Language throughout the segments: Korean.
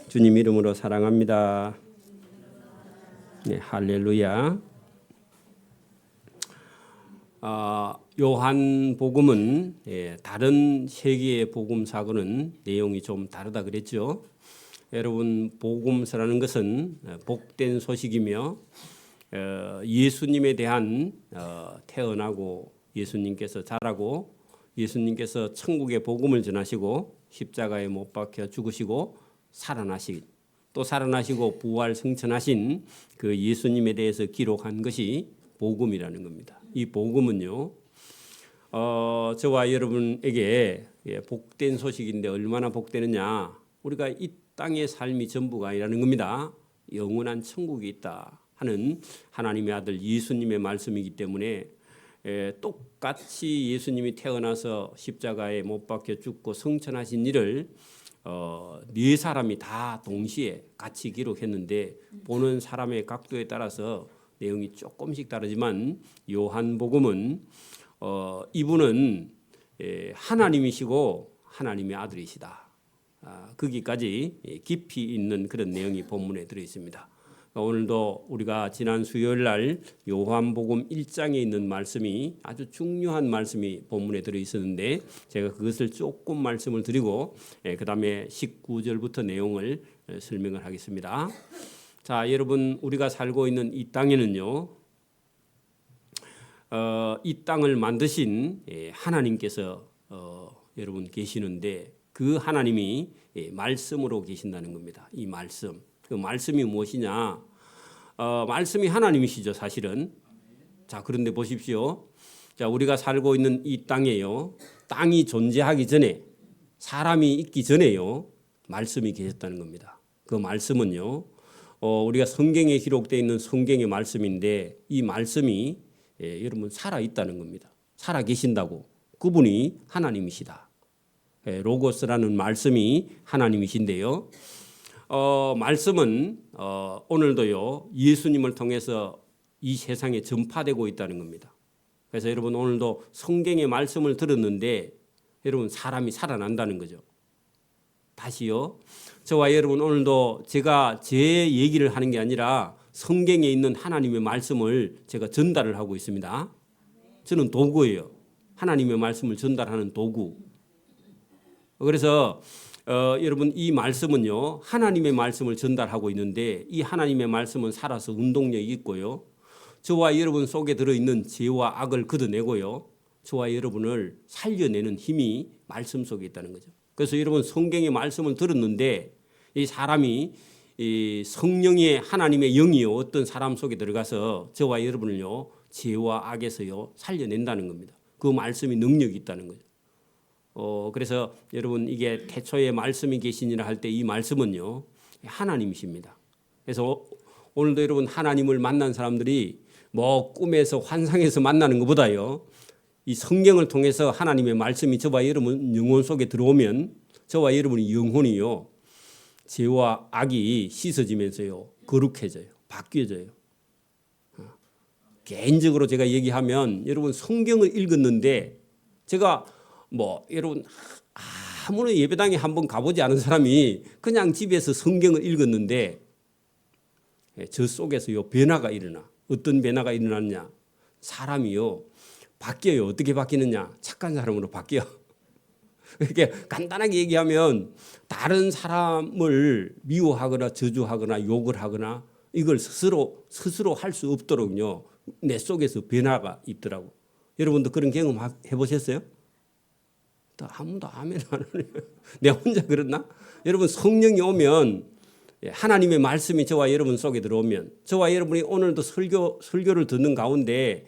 주님 이름으로 사랑합니다. 네, 할렐루야. 요한복음은 다른 세 개의 복음사고는 내용이 좀 다르다 그랬죠. 여러분, 복음서라는 것은 복된 소식이며 예수님에 대한 태어나고 예수님께서 자라고 예수님께서 천국의 복음을 전하시고 십자가에 못 박혀 죽으시고 살아나신 또 살아나시고 부활 승천하신 그 예수님에 대해서 기록한 것이 복음이라는 겁니다. 이 복음은요, 저와 여러분에게 복된 소식인데 얼마나 복되느냐? 우리가 이 땅의 삶이 전부가 아니라는 겁니다. 영원한 천국이 있다 하는 하나님의 아들 예수님의 말씀이기 때문에 똑같이 예수님이 태어나서 십자가에 못 박혀 죽고 승천하신 일을 네 사람이 다 동시에 같이 기록했는데 보는 사람의 각도에 따라서 내용이 조금씩 다르지만 요한복음은 이분은 하나님이시고 하나님의 아들이시다. 거기까지 깊이 있는 그런 내용이 본문에 들어 있습니다. 오늘도 우리가 지난 수요일 날 요한복음 1장에 있는 말씀이 아주 중요한 말씀이 본문에 들어 있었는데 제가 그것을 조금 말씀을 드리고 그 다음에 19절부터 내용을 설명을 하겠습니다. 자, 여러분, 우리가 살고 있는 이 땅에는요, 이 땅을 만드신 하나님께서 여러분 계시는데 그 하나님이 말씀으로 계신다는 겁니다. 이 말씀, 그 말씀이 무엇이냐? 말씀이 하나님이시죠, 사실은. 자, 그런데 보십시오. 자, 우리가 살고 있는 이 땅에요, 땅이 존재하기 전에, 사람이 있기 전에요, 말씀이 계셨다는 겁니다. 그 말씀은요, 우리가 성경에 기록되어 있는 성경의 말씀인데 이 말씀이 여러분 살아 있다는 겁니다. 살아 계신다고. 그분이 하나님이시다. 로고스라는 말씀이 하나님이신데요. 말씀은 오늘도요 예수님을 통해서 이 세상에 전파되고 있다는 겁니다. 그래서 여러분 오늘도 성경의 말씀을 들었는데 여러분 사람이 살아난다는 거죠. 다시요. 저와 여러분 오늘도 제가 제 얘기를 하는 게 아니라 성경에 있는 하나님의 말씀을 제가 전달을 하고 있습니다. 저는 도구예요. 하나님의 말씀을 전달하는 도구. 그래서 여러분 이 말씀은요 하나님의 말씀을 전달하고 있는데 이 하나님의 말씀은 살아서 운동력이 있고요. 저와 여러분 속에 들어있는 죄와 악을 걷어내고요. 저와 여러분을 살려내는 힘이 말씀 속에 있다는 거죠. 그래서 여러분 성경의 말씀을 들었는데 이 사람이 이 성령의 하나님의 영이요 어떤 사람 속에 들어가서 저와 여러분을요 죄와 악에서요 살려낸다는 겁니다. 그 말씀이 능력이 있다는 거죠. 그래서 여러분 이게 태초에 말씀이 계시니라 할 때 이 말씀은요 하나님이십니다. 그래서 오늘도 여러분 하나님을 만난 사람들이 뭐 꿈에서 환상에서 만나는 것보다요 이 성경을 통해서 하나님의 말씀이 저와 여러분 영혼 속에 들어오면 저와 여러분의 영혼이요 죄와 악이 씻어지면서요 거룩해져요. 바뀌어져요. 개인적으로 제가 얘기하면 여러분 성경을 읽었는데 제가 여러분 아무런 예배당에 한번 가보지 않은 사람이 그냥 집에서 성경을 읽었는데 저 속에서요 변화가 일어나. 어떤 변화가 일어났냐? 사람이요 바뀌어요. 어떻게 바뀌느냐? 착한 사람으로 바뀌어. 이렇게 간단하게 얘기하면 다른 사람을 미워하거나 저주하거나 욕을 하거나 이걸 스스로 할 수 없도록요 내 속에서 변화가 있더라고. 여러분도 그런 경험 해보셨어요? 아무도 아멘 안 하네요. 내가 혼자 그랬나? 여러분 성령이 오면 하나님의 말씀이 저와 여러분 속에 들어오면 저와 여러분이 오늘도 설교를 듣는 가운데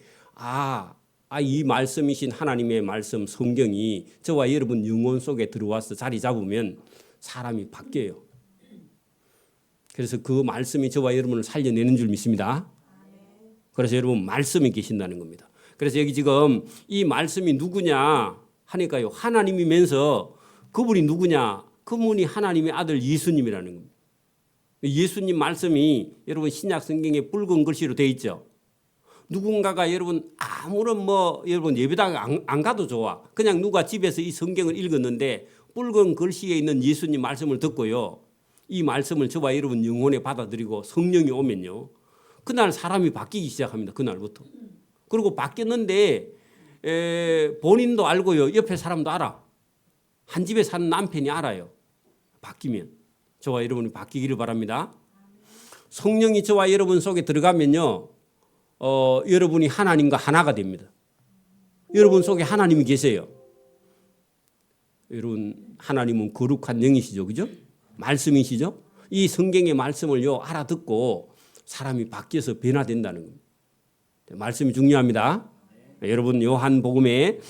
이 말씀이신 하나님의 말씀 성경이 저와 여러분 영혼 속에 들어와서 자리 잡으면 사람이 바뀌어요. 그래서 그 말씀이 저와 여러분을 살려내는 줄 믿습니다. 그래서 여러분 말씀이 계신다는 겁니다. 그래서 여기 지금 이 말씀이 누구냐 하니까요 하나님이면서 그분이 누구냐? 그분이 하나님의 아들 예수님이라는 겁니다. 예수님 말씀이 여러분 신약 성경에 붉은 글씨로 되어 있죠. 누군가가 여러분 아무런 여러분 예배당 안 가도 좋아. 그냥 누가 집에서 이 성경을 읽었는데 붉은 글씨에 있는 예수님 말씀을 듣고요. 이 말씀을 저와 여러분 영혼에 받아들이고 성령이 오면요, 그날 사람이 바뀌기 시작합니다. 그날부터. 그리고 바뀌었는데 본인도 알고요, 옆에 사람도 알아. 한 집에 사는 남편이 알아요. 바뀌면. 저와 여러분이 바뀌기를 바랍니다. 성령이 저와 여러분 속에 들어가면요, 여러분이 하나님과 하나가 됩니다. 여러분 속에 하나님이 계세요. 여러분, 하나님은 거룩한 영이시죠, 그죠? 말씀이시죠? 이 성경의 말씀을요 알아듣고 사람이 바뀌어서 변화된다는 겁니다. 말씀이 중요합니다. 여러분, 요한복음에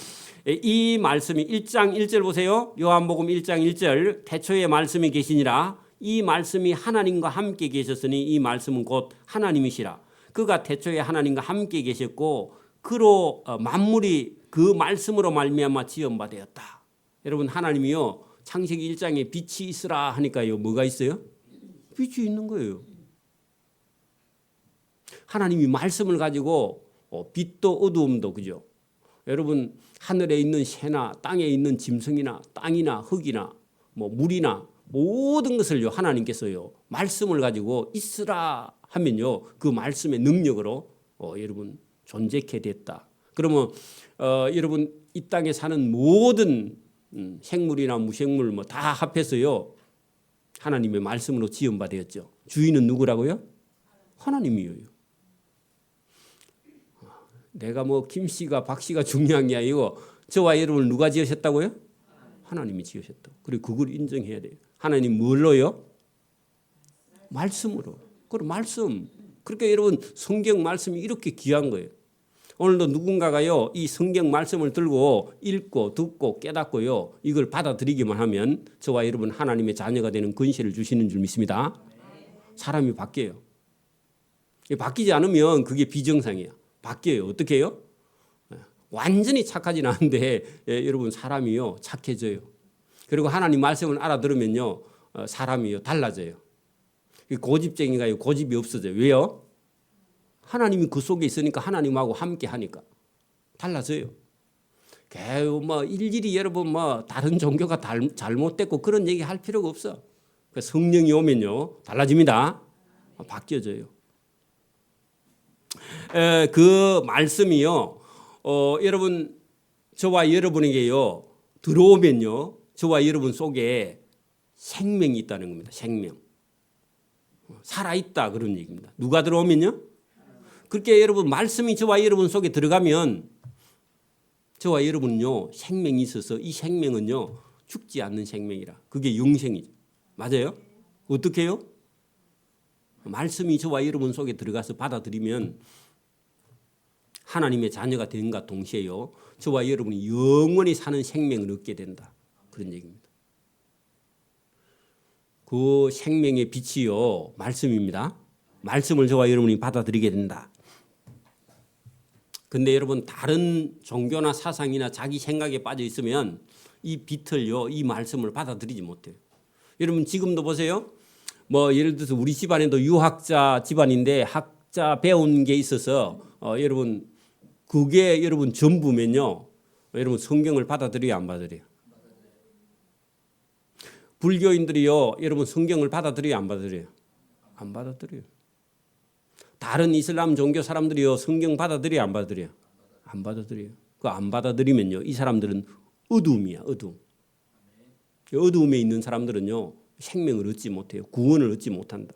이 말씀이 1장 1절 보세요. 요한복음 1장 1절, 태초에 말씀이 계시니라. 이 말씀이 하나님과 함께 계셨으니 이 말씀은 곧 하나님이시라. 그가 태초에 하나님과 함께 계셨고 그로 만물이 그 말씀으로 말미암아 지은 바 되었다. 여러분, 하나님이요 창세기 1장에 빛이 있으라 하니까요 뭐가 있어요? 빛이 있는 거예요. 하나님이 말씀을 가지고 빛도 어두움도, 그죠? 여러분, 하늘에 있는 새나 땅에 있는 짐승이나 땅이나 흙이나 뭐 물이나 모든 것을요 하나님께서요 말씀을 가지고 있으라 하면요 그 말씀의 능력으로 여러분 존재케 됐다. 그러면 여러분, 이 땅에 사는 모든 생물이나 무생물 뭐 다 합해서요 하나님의 말씀으로 지은 바 되었죠. 주인은 누구라고요? 하나님이에요. 내가 뭐 김 씨가 박 씨가 중요한 게 아니고 저와 여러분을 누가 지으셨다고요? 하나님이 지으셨다. 그리고 그걸 인정해야 돼요. 하나님 뭘로요? 말씀으로. 그럼 말씀. 그러니까 여러분, 성경 말씀이 이렇게 귀한 거예요. 오늘도 누군가가요 이 성경 말씀을 들고 읽고 듣고 깨닫고요 이걸 받아들이기만 하면 저와 여러분 하나님의 자녀가 되는 권세를 주시는 줄 믿습니다. 사람이 바뀌어요. 바뀌지 않으면 그게 비정상이야. 바뀌어요. 어떻게 해요? 완전히 착하지는 않은데 여러분, 사람이요 착해져요. 그리고 하나님 말씀을 알아들으면요 사람이요 달라져요. 고집쟁이가요 고집이 없어져요. 왜요? 하나님이 그 속에 있으니까 하나님하고 함께 하니까 달라져요. 뭐 일일이 여러분 뭐 다른 종교가 잘못됐고 그런 얘기 할 필요가 없어. 성령이 오면요 달라집니다. 바뀌어져요. 그 말씀이요 여러분 저와 여러분에게요 들어오면요 저와 여러분 속에 생명이 있다는 겁니다. 생명. 살아있다 그런 얘기입니다. 누가 들어오면요? 그렇게 여러분 말씀이 저와 여러분 속에 들어가면 저와 여러분은요 생명이 있어서 이 생명은요 죽지 않는 생명이라. 그게 영생이죠. 맞아요? 어떻게 해요? 말씀이 저와 여러분 속에 들어가서 받아들이면 하나님의 자녀가 된과 동시에요 저와 여러분이 영원히 사는 생명을 얻게 된다. 그런 얘기입니다. 그 생명의 빛이요 말씀입니다. 말씀을 저와 여러분이 받아들이게 된다. 근데 여러분, 다른 종교나 사상이나 자기 생각에 빠져 있으면 이 빛을요 이 말씀을 받아들이지 못해요. 여러분, 지금도 보세요. 뭐 예를 들어서 우리 집안에도 유학자 집안인데 학자 배운 게 있어서 여러분 그게 여러분 전부면요 여러분 성경을 받아들여야 안 받아들여요? 불교인들이요 여러분 성경을 받아들여야 안 받아들여요? 안 받아들여요. 다른 이슬람 종교 사람들이요 성경 받아들여야 안 받아들여요? 안 받아들여요. 그 안 받아들이면요 이 사람들은 어두움이야. 어두움. 어두움에 있는 사람들은요 생명을 얻지 못해요. 구원을 얻지 못한다.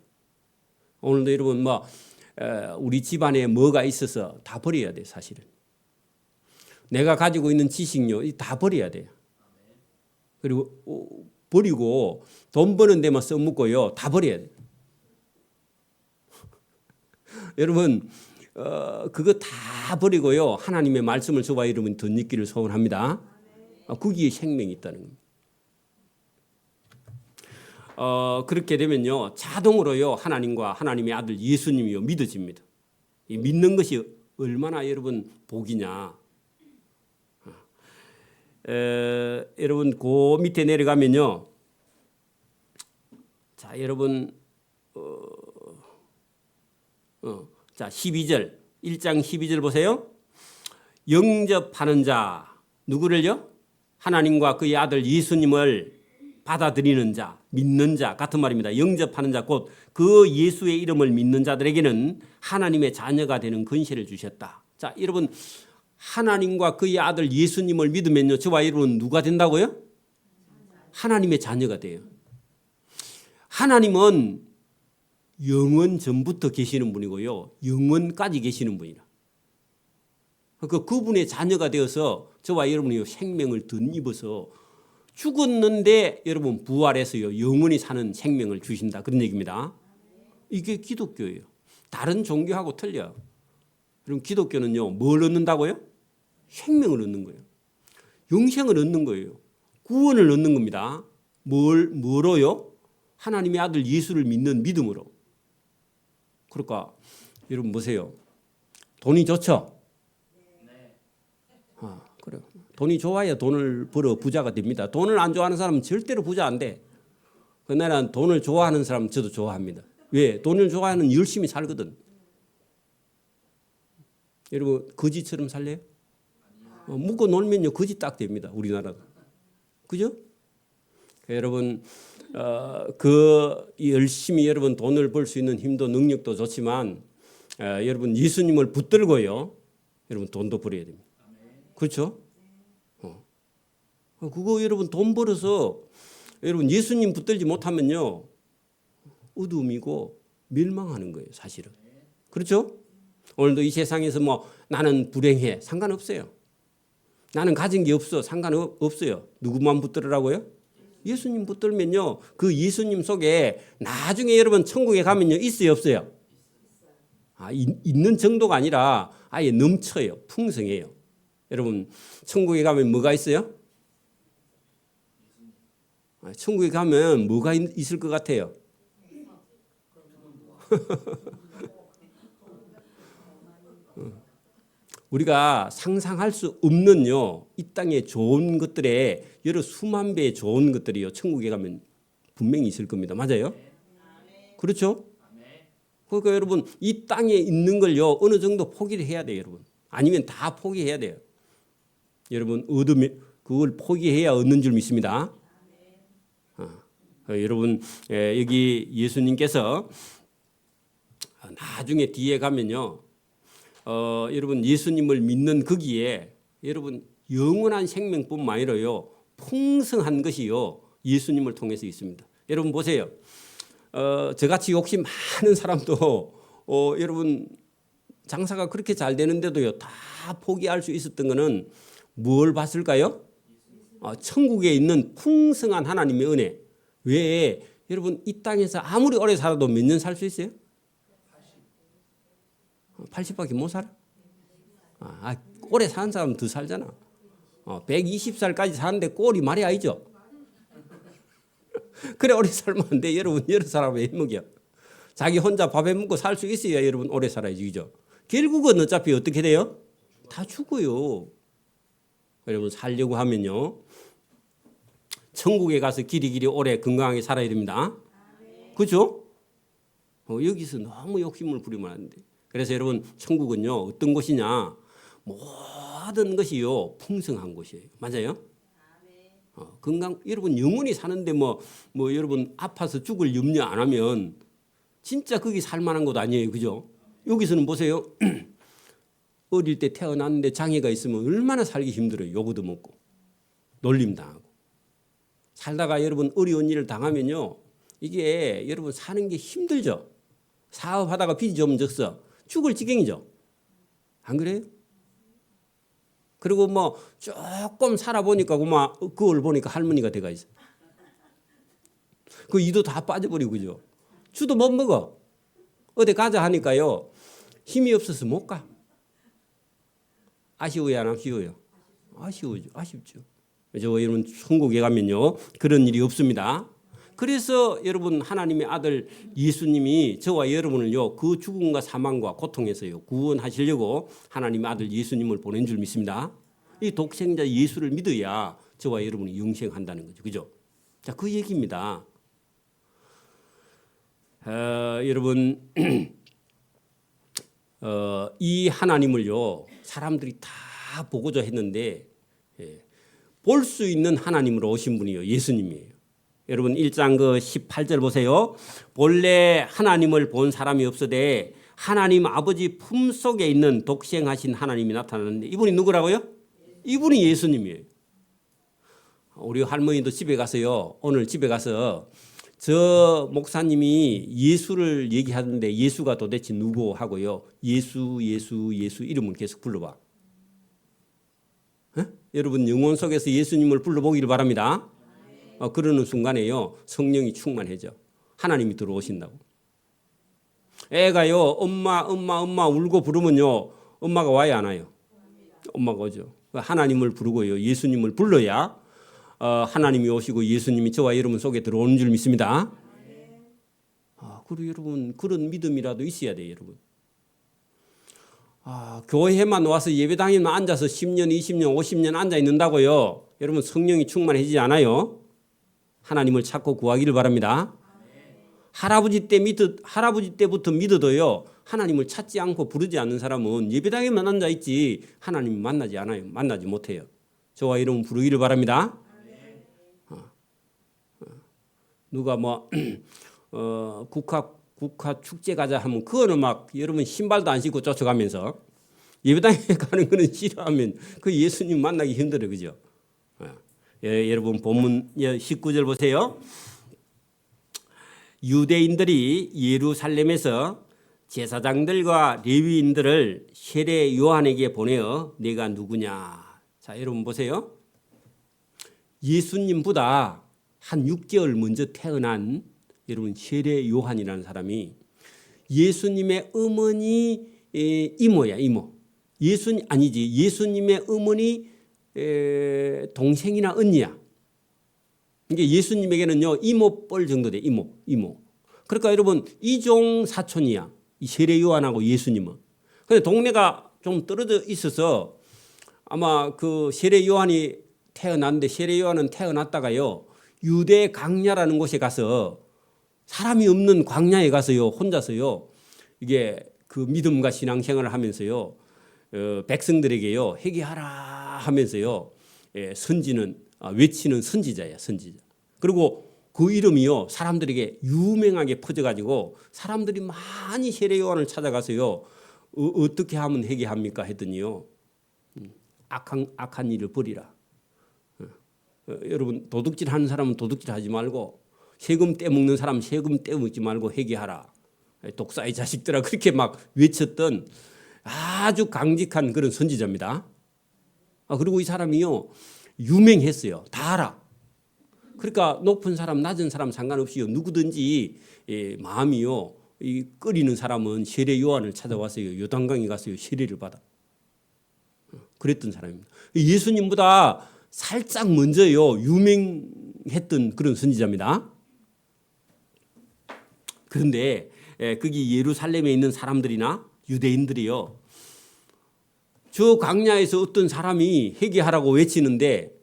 오늘도 여러분 뭐 우리 집안에 뭐가 있어서 다 버려야 돼. 사실은 내가 가지고 있는 지식요 다 버려야 돼요. 그리고 버리고 돈 버는 데만 써먹고요 다 버려야 돼요. 여러분 그거 다 버리고요 하나님의 말씀을 저와 여러분 덧입기를 소원합니다. 거기에 생명이 있다는 겁니다. 그렇게 되면요 자동으로요 하나님과 하나님의 아들 예수님이요 믿어집니다. 이 믿는 것이 얼마나 여러분 복이냐. 여러분 그 밑에 내려가면요 자 여러분 자 12절 1장 12절 보세요. 영접하는 자 누구를요? 하나님과 그의 아들 예수님을 받아들이는 자, 믿는 자 같은 말입니다. 영접하는 자, 곧 그 예수의 이름을 믿는 자들에게는 하나님의 자녀가 되는 권세를 주셨다. 자, 여러분 하나님과 그의 아들 예수님을 믿으면요, 저와 여러분 누가 된다고요? 하나님의 자녀가 돼요. 하나님은 영원 전부터 계시는 분이고요, 영원까지 계시는 분이라. 그분의 자녀가 되어서 저와 여러분이 생명을 덧입어서 죽었는데 여러분 부활해서요 영원히 사는 생명을 주신다, 그런 얘기입니다. 이게 기독교예요. 다른 종교하고 틀려요. 그럼 기독교는요 뭘 얻는다고요? 생명을 얻는 거예요. 영생을 얻는 거예요. 구원을 얻는 겁니다. 뭐로요? 하나님의 아들 예수를 믿는 믿음으로. 그러니까 여러분 보세요. 돈이 좋죠? 그래요. 돈이 좋아야 돈을 벌어 부자가 됩니다. 돈을 안 좋아하는 사람은 절대로 부자 안 돼. 그러나 돈을 좋아하는 사람은 저도 좋아합니다. 왜? 돈을 좋아하는 열심히 살거든. 여러분 거지처럼 살래요? 묵고 놀면요 거지 딱 됩니다. 우리나라도. 그죠? 여러분 그 열심히 여러분 돈을 벌 수 있는 힘도 능력도 좋지만 여러분 예수님을 붙들고요 여러분 돈도 벌어야 됩니다. 그렇죠? 그거 여러분 돈 벌어서 여러분 예수님 붙들지 못하면요 어둠이고 멸망하는 거예요, 사실은. 그렇죠? 오늘도 이 세상에서 뭐 나는 불행해, 상관없어요. 나는 가진 게 없어, 상관없어요. 누구만 붙들으라고요? 예수님 붙들면요 그 예수님 속에 나중에 여러분 천국에 가면요 있어요, 없어요? 있는 정도가 아니라 아예 넘쳐요, 풍성해요. 여러분 천국에 가면 뭐가 있어요? 천국에 가면 뭐가 있을 것 같아요? 우리가 상상할 수 없는요 이 땅에 좋은 것들에 여러 수만 배의 좋은 것들이요 천국에 가면 분명히 있을 겁니다. 맞아요? 그렇죠? 그러니까 여러분 이 땅에 있는 걸요 어느 정도 포기를 해야 돼요, 여러분. 아니면 다 포기해야 돼요. 여러분 얻으면 그걸 포기해야 얻는 줄 믿습니다. 여러분 여기 예수님께서 나중에 뒤에 가면요 여러분 예수님을 믿는 거기에 여러분 영원한 생명뿐만 아니라요 풍성한 것이요 예수님을 통해서 있습니다. 여러분 보세요. 저같이 욕심 많은 사람도 여러분 장사가 그렇게 잘 되는데도요 다 포기할 수 있었던 거는 뭘 봤을까요? 천국에 있는 풍성한 하나님의 은혜. 왜 여러분 이 땅에서 아무리 오래 살아도 몇 년 살 수 있어요? 80밖에 못 살아? 오래 사는 사람은 더 살잖아. 120살까지 사는데 꼴이 말이 아니죠. 그래 오래 살면 안 돼. 여러분 여러 사람을 해먹여. 자기 혼자 밥해 먹고 살 수 있어야 여러분 오래 살아야지. 그죠? 결국은 어차피 어떻게 돼요? 다 죽어요. 여러분 살려고 하면요 천국에 가서 길이 오래 건강하게 살아야 됩니다. 그렇죠? 여기서 너무 욕심을 부리면 안 돼. 그래서 여러분 천국은요 어떤 곳이냐, 모든 것이요 풍성한 곳이에요. 맞아요? 건강 여러분 영원히 사는데 뭐 여러분 아파서 죽을 염려 안 하면 진짜 거기 살만한 곳 아니에요, 그죠? 여기서는 보세요. 어릴 때 태어났는데 장애가 있으면 얼마나 살기 힘들어요. 욕도 먹고 놀림 당하고. 살다가 여러분 어려운 일을 당하면요 이게 여러분 사는 게 힘들죠. 사업하다가 빚이 좀 졌어 죽을 지경이죠. 안 그래요? 그리고 뭐 조금 살아보니까 그걸 보니까 할머니가 돼가 있어. 그 이도 다 빠져버리고 그죠. 주도 못 먹어. 어디 가자 하니까요 힘이 없어서 못 가. 아쉬워요, 안 아쉬워요? 아쉬워요. 아쉽죠. 여러분 천국에 가면요 그런 일이 없습니다. 그래서 여러분 하나님의 아들 예수님이 저와 여러분을요 그 죽음과 사망과 고통에서요 구원하시려고 하나님의 아들 예수님을 보낸 줄 믿습니다. 이 독생자 예수를 믿어야 저와 여러분이 영생한다는 거죠. 그죠? 자, 그 얘기입니다. 여러분 이 하나님을요 사람들이 다 보고자 했는데 볼 수 있는 하나님으로 오신 분이요 예수님이에요. 여러분 1장 그 18절 보세요. 본래 하나님을 본 사람이 없으되 하나님 아버지 품속에 있는 독생하신 하나님이 나타났는데 이분이 누구라고요? 이분이 예수님이에요. 우리 할머니도 집에 가서요. 오늘 집에 가서 저 목사님이 예수를 얘기하는데 예수가 도대체 누구 하고요. 예수 이름을 계속 불러봐. 여러분 영혼 속에서 예수님을 불러보기를 바랍니다. 그러는 순간에요. 성령이 충만해져. 하나님이 들어오신다고. 애가요. 엄마 울고 부르면요. 엄마가 와야 안 와요. 엄마가 오죠. 하나님을 부르고요. 예수님을 불러야 하나님이 오시고 예수님이 저와 여러분 속에 들어오는 줄 믿습니다. 그리고 여러분 그런 믿음이라도 있어야 돼요. 여러분. 교회에만 와서 예배당에만 앉아서 10년, 20년, 50년 앉아 있는다고요. 여러분 성령이 충만해지지 않아요. 하나님을 찾고 구하기를 바랍니다. 할아버지 때부터 믿어도요. 하나님을 찾지 않고 부르지 않는 사람은 예배당에만 앉아 있지 하나님 만나지 않아요. 만나지 못해요. 저와 여러분 부르기를 바랍니다. 누가 국화 축제 가자 하면 그거는 막 여러분 신발도 안 신고 쫓아가면서 예배당에 가는 거는 싫어하면 그 예수님 만나기 힘들어요. 그죠? 여러분 본문 19절 보세요. 유대인들이 예루살렘에서 제사장들과 레위인들을 세례 요한에게 보내어 네가 누구냐. 자, 여러분 보세요. 예수님보다 한 6개월 먼저 태어난 여러분 세례 요한이라는 사람이 예수님의 어머니 이모야, 이모. 예수님의 어머니 동생이나 언니야. 이게 예수님에게는요 이모뻘 정도 돼. 이모. 그러니까 여러분 이종 사촌이야. 이 세례 요한하고 예수님은. 근데 동네가 좀 떨어져 있어서 아마 그 세례 요한이 태어났는데 세례 요한은 태어났다가요 유대 광야라는 곳에 가서 사람이 없는 광야에 가서요 혼자서요 이게 그 믿음과 신앙생활을 하면서요 백성들에게요 회개하라 하면서요 외치는 선지자야, 선지자. 그리고 그 이름이요 사람들에게 유명하게 퍼져가지고 사람들이 많이 세례 요한을 찾아가서요 어떻게 하면 회개합니까 했더니요 악한 일을 버리라. 여러분 도둑질 하는 사람은 도둑질 하지 말고 세금 떼먹는 사람 세금 떼먹지 말고 회개하라. 독사의 자식들아 그렇게 막 외쳤던 아주 강직한 그런 선지자입니다. 그리고 이 사람이요 유명했어요. 다 알아. 그러니까 높은 사람 낮은 사람 상관없이요 누구든지 마음이요 끓이는 사람은 세례 요한을 찾아와서요 요단강에 가서요 세례를 받아. 그랬던 사람입니다. 예수님보다 살짝 먼저요 유명했던 그런 선지자입니다. 그런데 거기 예루살렘에 있는 사람들이나 유대인들이요 저 광야에서 어떤 사람이 회개하라고 외치는데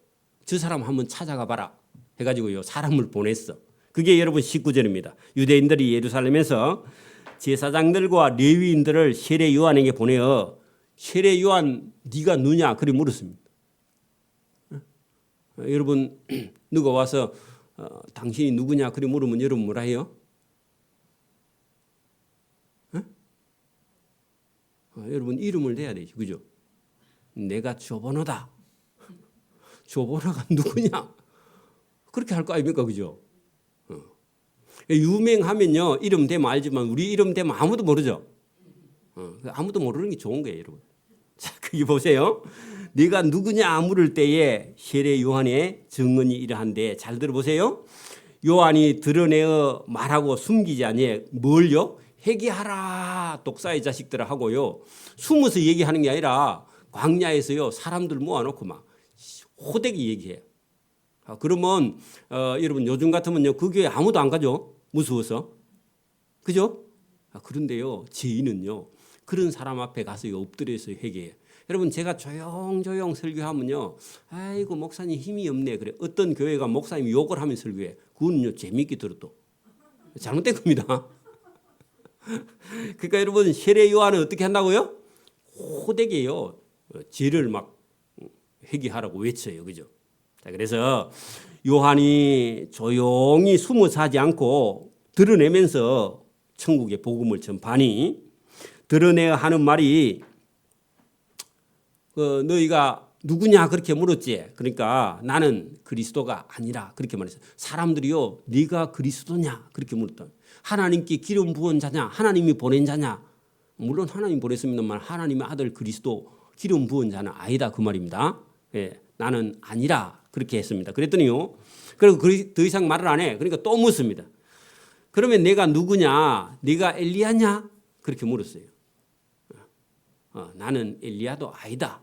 저 사람 한번 찾아가 봐라 해가지고요 사람을 보냈어. 그게 여러분 19절입니다. 유대인들이 예루살렘에서 제사장들과 레위인들을 세례 요한에게 보내어 세례 요한 네가 누냐 그리 물었습니다. 여러분 누가 와서 당신이 누구냐 그리 물으면 여러분 뭐라 해요? 여러분 이름을 대야 되죠. 그죠? 내가 조보노다. 조보노가 누구냐? 그렇게 할 거 아닙니까? 그죠? 유명하면요 이름 대면 알지만 우리 이름 대면 아무도 모르죠. 아무도 모르는 게 좋은 거예요. 여러분. 자, 거기 보세요. 네가 누구냐 물을 때에 세례 요한의 증언이 이러한데 잘 들어보세요. 요한이 드러내어 말하고 숨기지 아니해 뭘요? 회개하라 독사의 자식들아 하고요. 숨어서 얘기하는 게 아니라 광야에서요 사람들 모아놓고 막 호되게 얘기해요. 그러면 여러분 요즘 같으면요 그 교회 아무도 안 가죠. 무서워서. 그죠? 그런데요 죄인은요 그런 사람 앞에 가서 엎드려서 회개해요. 여러분 제가 조용조용 설교하면요 아이고 목사님 힘이 없네 그래. 어떤 교회가 목사님 욕을 하면 설교해. 그거는요 재미있게 들어도 잘못된 겁니다. 그러니까 여러분 세례 요한은 어떻게 한다고요? 호되게요 죄를 막 회개하라고 외쳐요. 그죠? 자, 그래서 요한이 조용히 숨어 사지 않고 드러내면서 천국의 복음을 전파하니 드러내야 하는 말이 너희가 누구냐 그렇게 물었지. 그러니까 나는 그리스도가 아니라 그렇게 말했어요. 사람들이요 네가 그리스도냐 그렇게 물었다. 하나님께 기름 부은 자냐 하나님이 보낸 자냐. 물론 하나님 보냈습니다만 하나님의 아들 그리스도 기름 부은 자는 아니다 그 말입니다. 예, 나는 아니라 그렇게 했습니다. 그랬더니요. 그리고 더 이상 말을 안 해. 그러니까 또 묻습니다. 그러면 내가 누구냐? 네가 엘리야냐? 그렇게 물었어요. 나는 엘리야도 아니다.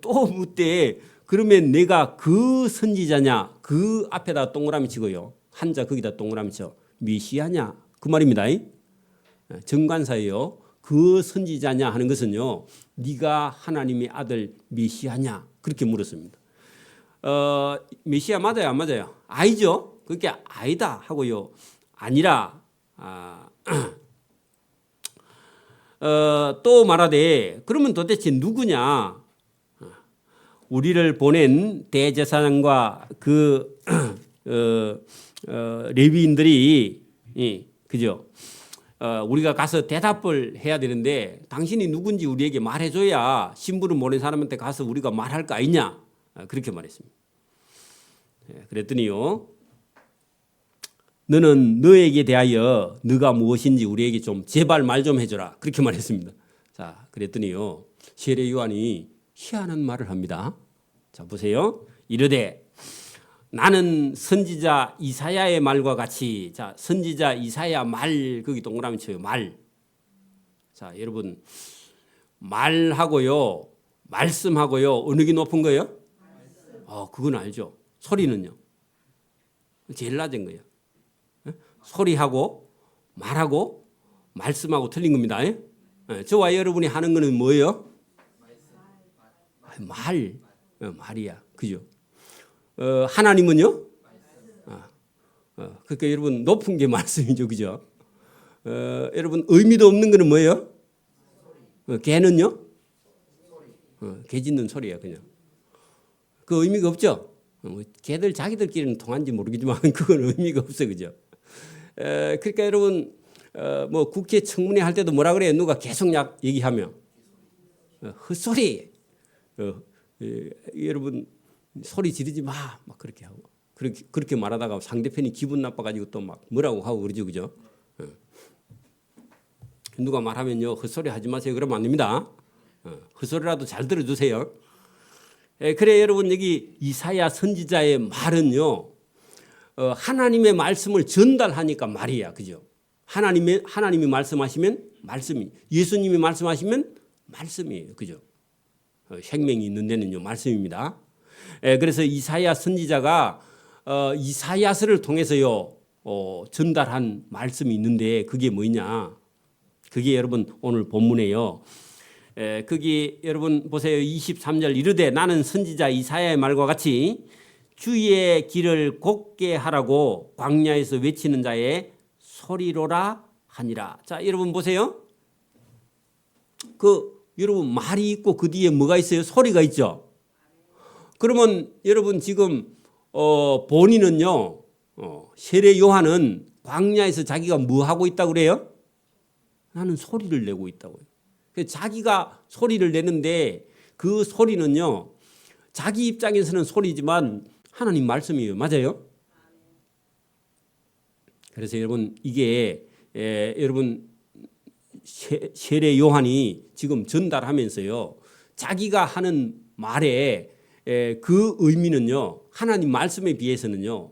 또 묻대. 그러면 내가 그 선지자냐? 그 앞에다 동그라미 치고요. 한자 거기다 동그라미 쳐. 메시아냐? 그 말입니다. 정관사예요. 그 선지자냐 하는 것은요. 네가 하나님의 아들 메시아냐? 그렇게 물었습니다. 메시아 맞아요? 안 맞아요? 아니죠. 그게 아니다 하고요. 아니라 또 말하되 그러면 도대체 누구냐? 우리를 보낸 대제사장과 그 레위인들이 그죠? 우리가 가서 대답을 해야 되는데 당신이 누군지 우리에게 말해줘야 신부를 보낸 사람한테 가서 우리가 말할 거 아니냐? 그렇게 말했습니다. 그랬더니요. 너는 너에게 대하여 너가 무엇인지 우리에게 좀 제발 말 좀 해줘라. 그렇게 말했습니다. 자, 그랬더니요. 세례 요한이 희한한 말을 합니다. 자, 보세요. 이르되 나는 선지자 이사야의 말과 같이 자, 선지자 이사야 말 거기 동그라미 쳐요. 말. 자, 여러분 말하고요. 말씀하고요. 어느 게 높은 거예요? 그건 알죠. 소리는요. 제일 낮은 거예요. 소리하고 말하고 말씀하고 틀린 겁니다. 저와 여러분이 하는 거는 뭐예요? 말이야. 그죠? 하나님은요? 그러니까 여러분 높은 게 말씀이죠. 그죠? 여러분 의미도 없는 거는 뭐예요? 개는요? 개 짖는 소리야 그냥. 그 의미가 없죠? 개들 자기들끼리는 통한지 모르겠지만 그건 의미가 없어. 그죠? 그러니까 여러분 뭐 국회 청문회 할 때도 뭐라 그래요? 누가 계속 얘기하면 헛소리. 여러분 소리 지르지 마. 막 그렇게 하고 그렇게 말하다가 상대편이 기분 나빠가지고 또 막 뭐라고 하고 그러죠. 그죠? 누가 말하면요 헛소리 하지 마세요. 그러면 안 됩니다. 헛소리라도 잘 들어주세요. 그래 여러분 여기 이사야 선지자의 말은요. 하나님의 말씀을 전달하니까 말이야. 그죠? 하나님이 말씀하시면 말씀이 예수님이 말씀하시면 말씀이에요. 그죠? 생명이 있는 데는요. 말씀입니다. 그래서 이사야 선지자가 이사야서를 통해서요. 전달한 말씀이 있는데 그게 뭐냐? 그게 여러분 오늘 본문에요. 거기 여러분 보세요. 23절 이르되 나는 선지자 이사야의 말과 같이 주의 길을 곱게 하라고 광야에서 외치는 자의 소리로라 하니라. 자, 여러분 보세요. 여러분 말이 있고 그 뒤에 뭐가 있어요? 소리가 있죠. 그러면 여러분 지금 본인은요. 세례 요한은 광야에서 자기가 뭐 하고 있다고 그래요? 나는 소리를 내고 있다고요. 자기가 소리를 내는데 그 소리는요. 자기 입장에서는 소리지만 하나님 말씀이에요. 맞아요? 그래서 여러분 이게 여러분 세례 요한이 지금 전달하면서요. 자기가 하는 말에 그 의미는요. 하나님 말씀에 비해서는요.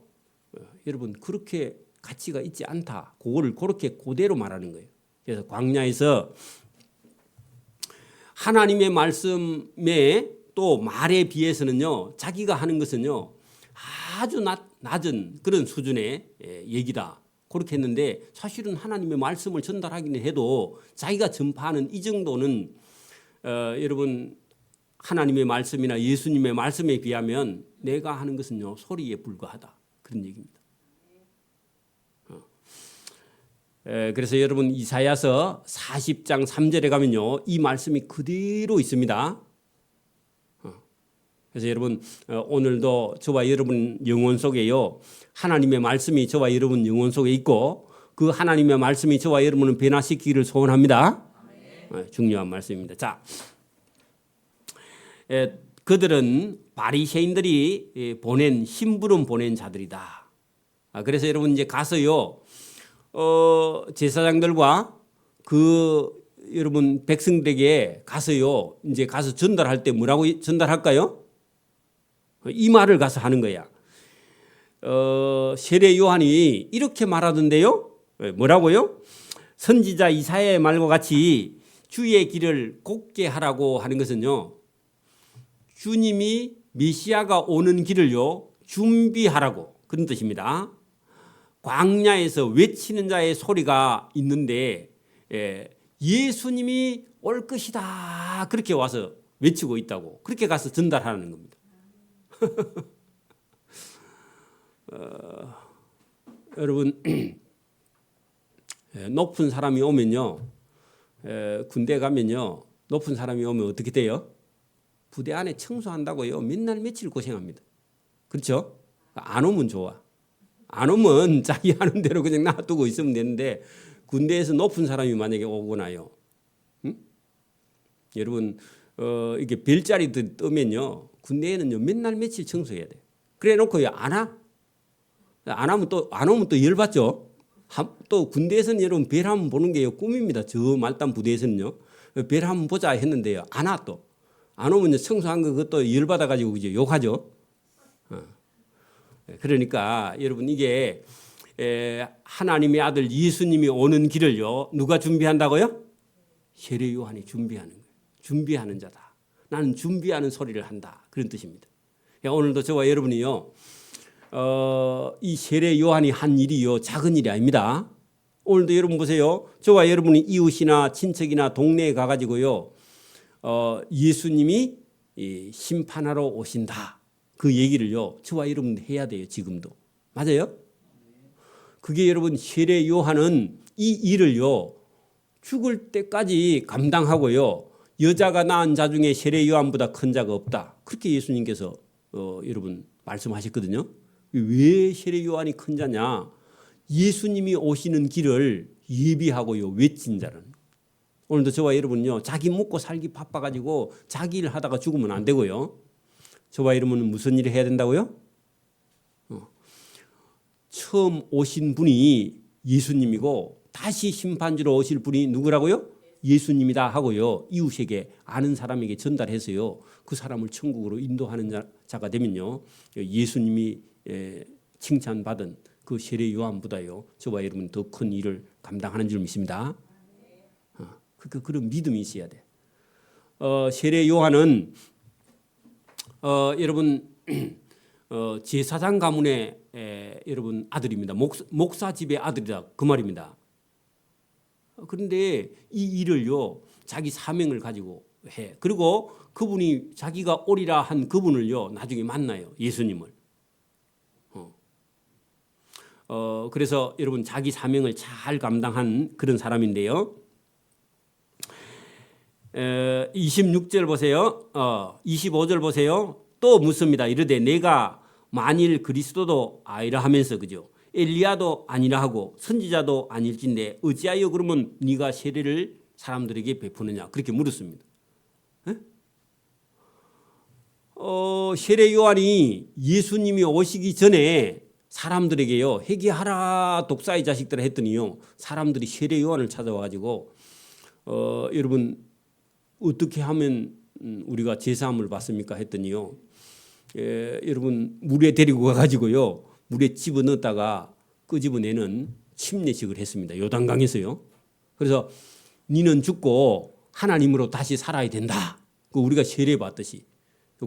여러분 그렇게 가치가 있지 않다. 그거를 그렇게 그대로 말하는 거예요. 그래서 광야에서 하나님의 말씀에 또 말에 비해서는요. 자기가 하는 것은요. 아주 낮은 그런 수준의 얘기다. 그렇게 했는데 사실은 하나님의 말씀을 전달하기는 해도 자기가 전파하는 이 정도는 여러분 하나님의 말씀이나 예수님의 말씀에 비하면 내가 하는 것은요. 소리에 불과하다. 그런 얘기입니다. 그래서 여러분 이사야서 40장 3절에 가면요. 이 말씀이 그대로 있습니다. 그래서 여러분 오늘도 저와 여러분 영혼 속에요 하나님의 말씀이 저와 여러분 영혼 속에 있고 그 하나님의 말씀이 저와 여러분을 변화시키기를 소원합니다. 중요한 말씀입니다. 자, 그들은 바리새인들이 보낸 심부름 보낸 자들이다. 그래서 여러분 이제 가서요 제사장들과 그 여러분 백성들에게 가서요 이제 가서 전달할 때 뭐라고 전달할까요? 이 말을 가서 하는 거야. 세례 요한이 이렇게 말하던데요. 뭐라고요? 선지자 이사야의 말과 같이 주의 길을 곱게 하라고 하는 것은요. 주님이 메시아가 오는 길을요 준비하라고 그런 뜻입니다. 광야에서 외치는 자의 소리가 있는데 예수님이 올 것이다 그렇게 와서 외치고 있다고 그렇게 가서 전달하는 겁니다. 여러분 높은 사람이 오면요 군대 가면요 높은 사람이 오면 어떻게 돼요? 부대 안에 청소한다고요 맨날 며칠 고생합니다. 그렇죠? 안 오면 좋아. 안 오면 자기 하는 대로 그냥 놔두고 있으면 되는데 군대에서 높은 사람이 만약에 오거나요. 응? 여러분 이게 별자리 뜨면요 군대에는요 맨날 며칠 청소해야 돼. 그래 놓고요 안 와? 안 하면 또 안 오면 또 열받죠. 또 군대에서는 여러분 별 한번 보는 게 꿈입니다. 저 말단 부대에서는요 별 한번 보자 했는데요 안 와 또. 안 오면 청소한 거 그것도 열받아 가지고 이제 욕하죠. 그러니까 여러분 이게 하나님의 아들 예수님이 오는 길을요 누가 준비한다고요? 세례 요한이 준비하는 거예요. 준비하는 자다. 나는 준비하는 소리를 한다. 그런 뜻입니다. 오늘도 저와 여러분이요 이 세례 요한이 한 일이요 작은 일이 아닙니다. 오늘도 여러분 보세요. 저와 여러분이 이웃이나 친척이나 동네에 가가지고요 예수님이 심판하러 오신다. 그 얘기를요 저와 여러분 해야 돼요. 지금도. 맞아요? 그게 여러분 세례 요한은 이 일을요 죽을 때까지 감당하고요 여자가 낳은 자 중에 세례 요한보다 큰 자가 없다. 그렇게 예수님께서 여러분 말씀하셨거든요. 왜 세례 요한이 큰 자냐? 예수님이 오시는 길을 예비하고요 외친 자는. 오늘도 저와 여러분요 자기 먹고 살기 바빠가지고 자기 일 하다가 죽으면 안 되고요. 저와 여러분은 무슨 일을 해야 된다고요? 처음 오신 분이 예수님이고 다시 심판주로 오실 분이 누구라고요? 예수님이다 하고요. 이웃에게 아는 사람에게 전달해서요. 그 사람을 천국으로 인도하는 자가 되면요. 예수님이 칭찬받은 그 세례 요한보다요. 저와 여러분 더 큰 일을 감당하는 줄 믿습니다. 그런 믿음이 있어야 돼. 세례 요한은 여러분 제사장 가문의 여러분 아들입니다. 목사 집의 아들이다 그 말입니다. 그런데 이 일을요 자기 사명을 가지고 해. 그리고 그분이 자기가 오리라 한 그분을요 나중에 만나요. 예수님을. 그래서 여러분 자기 사명을 잘 감당한 그런 사람인데요. 26절 보세요. 25절 보세요. 또 묻습니다. 이르되 내가 만일 그리스도도 아니라 하면서 그죠? 엘리야도 아니라 하고 선지자도 아닐진데 어찌하여 그러면 네가 세례를 사람들에게 베푸느냐 그렇게 물었습니다. 세례 요한이 예수님이 오시기 전에 사람들에게요 회개하라 독사의 자식들아 했더니요 사람들이 세례 요한을 찾아와가지고 여러분 어떻게 하면 우리가 제사함을 받습니까 했더니요 여러분 물에 데리고 가가지고요 물에 집어넣었다가 끄집어내는 침례식을 했습니다. 요단강에서요. 그래서 니는 죽고 하나님으로 다시 살아야 된다. 우리가 세례 받듯이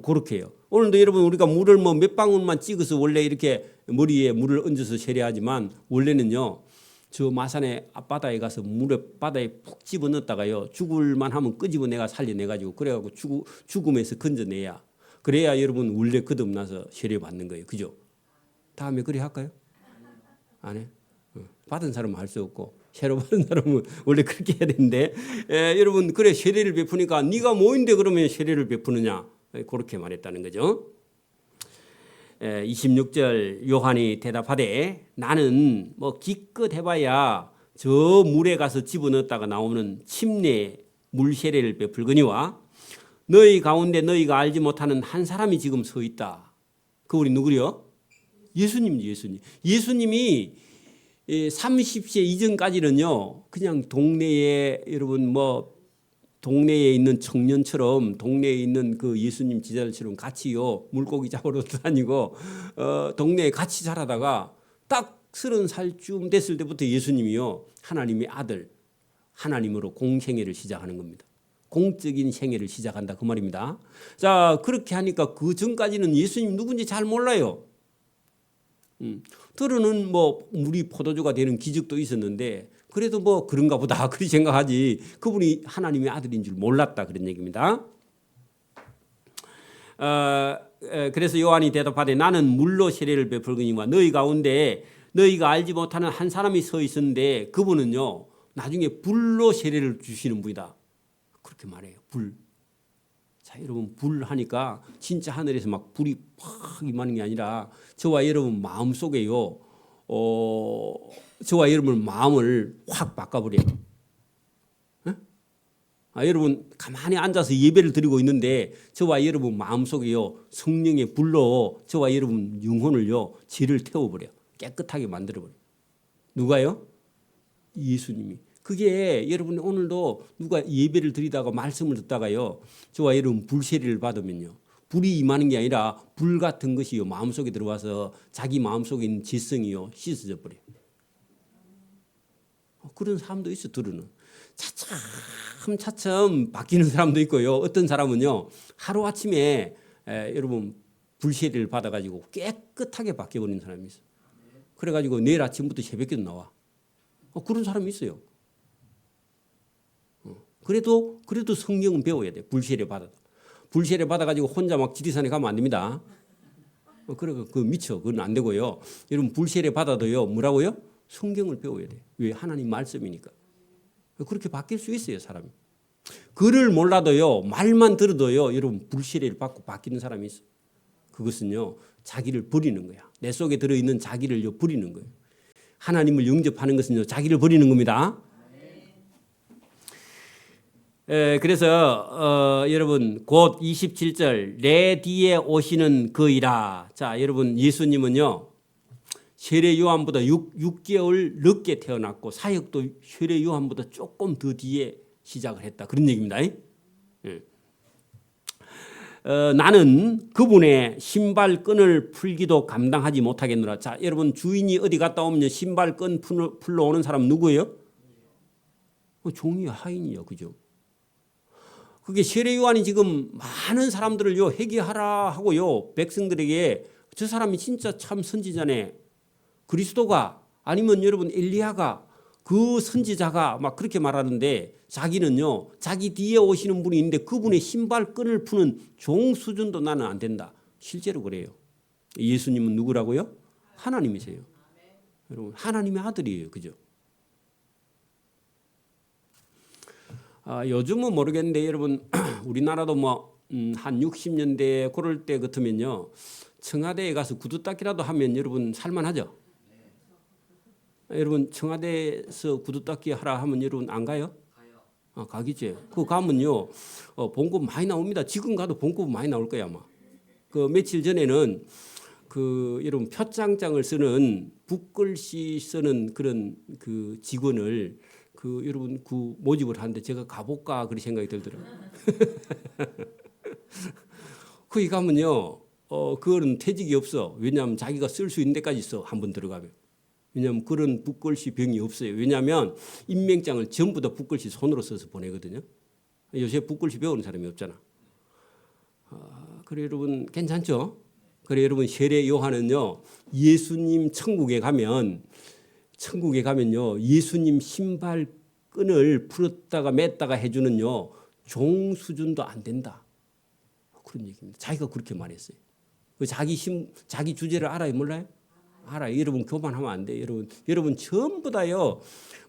그렇게 해요. 오늘도 여러분 우리가 물을 뭐 몇 방울만 찍어서 원래 이렇게 머리에 물을 얹어서 세례하지만 원래는요 저 마산의 앞바다에 가서 물에 바다에 푹 집어넣었다가요 죽을만 하면 끄집어내가 살려내가지고 그래가지고 죽음에서 건져내야 그래야 여러분 원래 거듭나서 세례 받는 거예요. 그죠? 다음에 그래 할까요? 안 해? 받은 사람은 할 수 없고 세례 받은 사람은 원래 그렇게 해야 되는데 여러분 그래 세례를 베푸니까 네가 뭐인데 그러면 세례를 베푸느냐? 그렇게 말했다는 거죠. 26절 요한이 대답하되 나는 뭐 기껏 해봐야 저 물에 가서 집어넣었다가 나오는 침례 물 세례를 베풀거니와 너희 가운데 너희가 알지 못하는 한 사람이 지금 서 있다. 그분이 누구요? 예수님이지. 예수님이 30세 이전까지는요 그냥 동네에 여러분 뭐 동네에 있는 청년처럼 동네에 있는 그 예수님 제자들처럼 같이요 물고기 잡으러 다니고 동네에 같이 자라다가 딱 30살쯤 됐을 때부터 예수님이요 하나님의 아들 하나님으로 공생애를 시작하는 겁니다. 공적인 생애를 시작한다 그 말입니다. 자 그렇게 하니까 그 전까지는 예수님 누군지 잘 몰라요. 들으는 뭐 물이 포도주가 되는 기적도 있었는데 그래도 뭐 그런가 보다 그렇게 생각하지 그분이 하나님의 아들인 줄 몰랐다 그런 얘기입니다. 그래서 요한이 대답하되 나는 물로 세례를 베풀거니와 너희 가운데 너희가 알지 못하는 한 사람이 서 있었는데 그분은요 나중에 불로 세례를 주시는 분이다. 그렇게 말해요. 불. 자 여러분 불 하니까 진짜 하늘에서 막 불이 팍 임하는 게 아니라 저와 여러분 마음속에요. 저와 여러분 마음을 확 바꿔버려요. 여러분 가만히 앉아서 예배를 드리고 있는데 저와 여러분 마음속에요 성령의 불로 저와 여러분 영혼을요 죄를 태워버려요. 깨끗하게 만들어버려요. 누가요? 예수님이. 그게 여러분 오늘도 누가 예배를 드리다가 말씀을 듣다가요 저와 여러분 불세례를 받으면요 불이 임하는 게 아니라 불 같은 것이요 마음속에 들어와서 자기 마음속에 있는 죄성이요 씻어져 버려요. 그런 사람도 있어. 들으는 차츰 바뀌는 사람도 있고요. 어떤 사람은요 하루아침에 여러분 불세례를 받아가지고 깨끗하게 바뀌어버리는 사람이 있어요. 그래가지고 내일 아침부터 새벽에도 나와. 그런 사람이 있어요. 그래도 성경은 배워야 돼. 불세례 받아도. 불세례 받아가지고 혼자 막 지리산에 가면 안 됩니다. 그러니까 그 미쳐. 그건 안 되고요. 여러분 불세례 받아도요. 뭐라고요? 성경을 배워야 돼. 왜? 하나님 말씀이니까. 그렇게 바뀔 수 있어요. 사람이. 글을 몰라도요. 말만 들어도요. 여러분 불세례를 받고 바뀌는 사람이 있어요. 그것은요. 자기를 버리는 거야. 내 속에 들어있는 자기를 버리는 거예요. 하나님을 영접하는 것은요. 자기를 버리는 겁니다. 그래서 여러분 곧 27절 내 뒤에 오시는 그이라. 자 여러분 예수님은요 세례 요한보다 6개월 늦게 태어났고 사역도 세례 요한보다 조금 더 뒤에 시작을 했다 그런 얘기입니다. 나는 그분의 신발끈을 풀기도 감당하지 못하겠노라. 자 여러분 주인이 어디 갔다 오면 신발끈 풀러 오는 사람 누구예요? 종이 하인이요. 그죠? 그게 세례 요한이 지금 많은 사람들을요 회개하라 하고요 백성들에게 저 사람이 진짜 참 선지자네. 그리스도가 아니면 여러분 엘리야가 그 선지자가 막 그렇게 말하는데 자기는요 자기 뒤에 오시는 분이 있는데 그분의 신발끈을 푸는 종 수준도 나는 안 된다. 실제로 그래요. 예수님은 누구라고요? 하나님이세요. 여러분 하나님의 아들이에요. 그죠? 요즘은 모르겠는데 여러분 우리나라도 뭐 한 60년대 그럴 때 같으면요 청와대에 가서 구두 닦기라도 하면 여러분 살만하죠. 여러분 청와대에서 구두 닦기 하라 하면 여러분 안 가요? 가겠죠. 그거 가면요 봉급 많이 나옵니다. 지금 가도 봉급 많이 나올 거야 아마. 그 며칠 전에는 그 여러분 표창장을 쓰는 붓글씨 쓰는 그런 그 직원을 그 여러분 그 모집을 하는데 제가 가볼까 그런 생각이 들더라고요. 거기 가면요 그거는 퇴직이 없어. 왜냐하면 자기가 쓸 수 있는 데까지 있어. 한번 들어가면. 왜냐하면 그런 붓글씨 병이 없어요. 왜냐하면 임명장을 전부 다 붓글씨 손으로 써서 보내거든요. 요새 붓글씨 배우는 사람이 없잖아. 그래 여러분 괜찮죠? 그래 여러분 세례 요한은요 예수님 천국에 가면요 예수님 신발끈을 풀었다가 맸다가 해주는요 종 수준도 안 된다. 그런 얘기입니다. 자기가 그렇게 말했어요. 자기 주제를 알아요 몰라요? 알아요. 여러분 교만하면 안 돼요. 여러분 전부 다요.